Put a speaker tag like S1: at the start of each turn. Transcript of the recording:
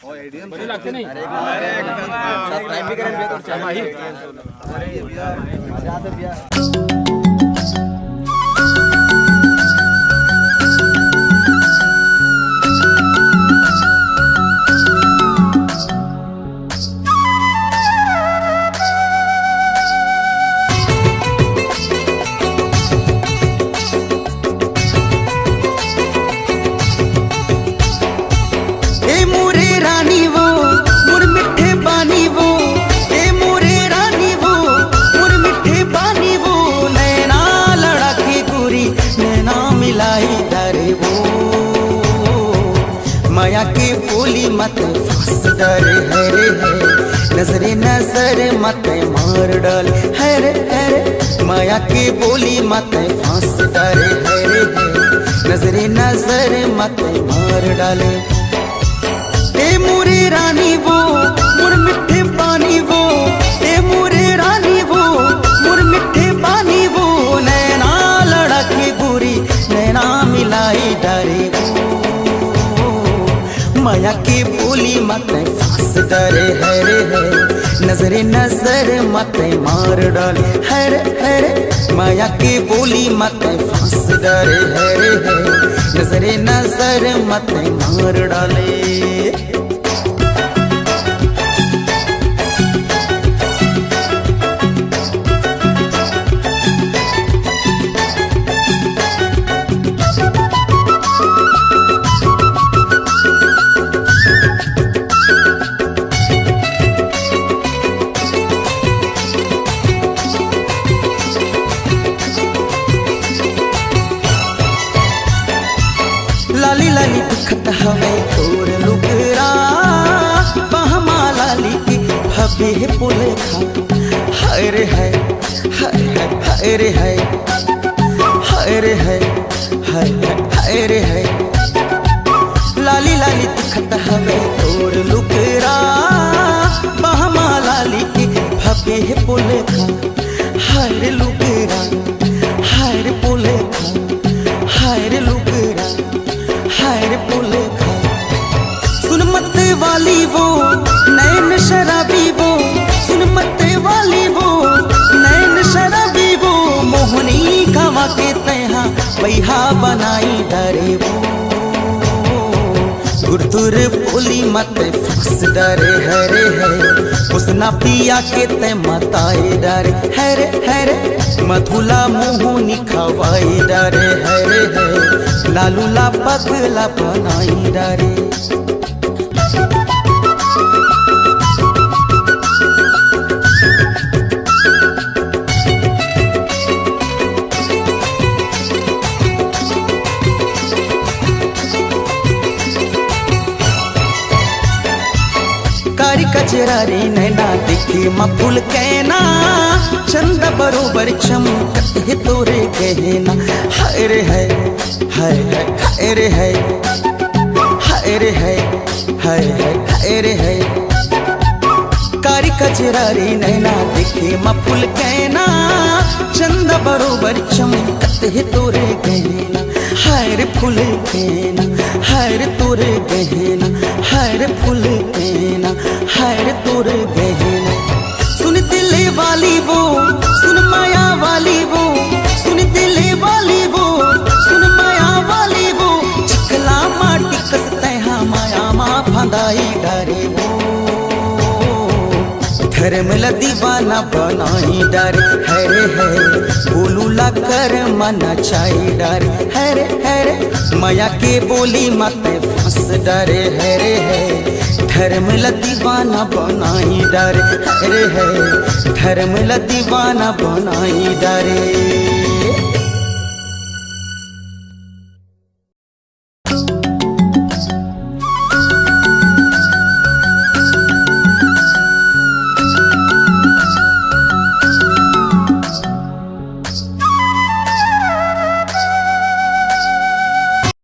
S1: बड़े लगते नहीं।
S2: सब्सक्राइब भी करें तो चाहिए। अरे भैया आजाद है भैया।
S3: माया के बोली मत फंस डरे है रे है, नजरे नजर मत मार डाल है रे है रे। माया के बोली मत फंस डरे है रे है, नजरे नजर मत मार डाले। ए मोरे रानी वो मुर मिठे पानी वो, ए मोरे रानी वो मुर मिठे पानी वो, नैना लड़ा के गोरी नैना मिलाई डरे वो। माया की बोली मत फंस डरे है रे है, नजरे नजर मत मार डाले है रे है रे। माया की बोली मत फंस डरे है रे है, नजरे नजर मत मार डाले। लाली लाली दिखत हवे तोर लुगरा, बहमा लाली की भबे पुले खा। हाय रे हाय हाय हाय रे हाय हाय रे हाय हाय हाय रे हाय। लाली लाली दिखत हवे तोर लुगरा, बहमा लाली की भबे पुले खा। हाय रे लुगरा हाय रे पुले खा, हाय रे लुगरा हाय रे पुले खा। सुन मत वाली वो नैन शराबी वो, सुन मत वाली वो नैन शराबी वो, मोहनी खवा के तैहा बैहा बनाई डरे वो। गुरदुर बोली मत फंस डरे है रे है, उसना पिया के ते मताए डरे है रे है रे। मधुला मोहनी खवाई डरे है रे है, लालूला पगला बनाई डरे। कारी कचरारी नैना दिखे मफुल कहना, चंद बरोबर चमकत है तोरे कहना। हाय रे है हाय हाय रे है हाय रे है हाय हाय रे है। कारी कचरारी नैना दिखे मफुल कहना, चंद बरोबर चमकत है तोरे कहना। हाय रे फूल कहना हाय रे तोरे गहना, हाय रे फूल कहना हाय रे तोरे गहना। सुन दिले वाली वो सुन माया वाली वो, सुन दिले वाली वो सुन माया वाली वो, चिकला माटी कसते हाँ माया माँ फंदाई डरे वो। धर्म ला दीवाना बनाई डरे है रे है, बोलूला कर मना चाई डरे है रे है रे। माया के बोली मत फंस डरे है रे है, धर्म ला दीवाना बनाई डरे है रे है, धर्म ला दीवाना बनाई डरे।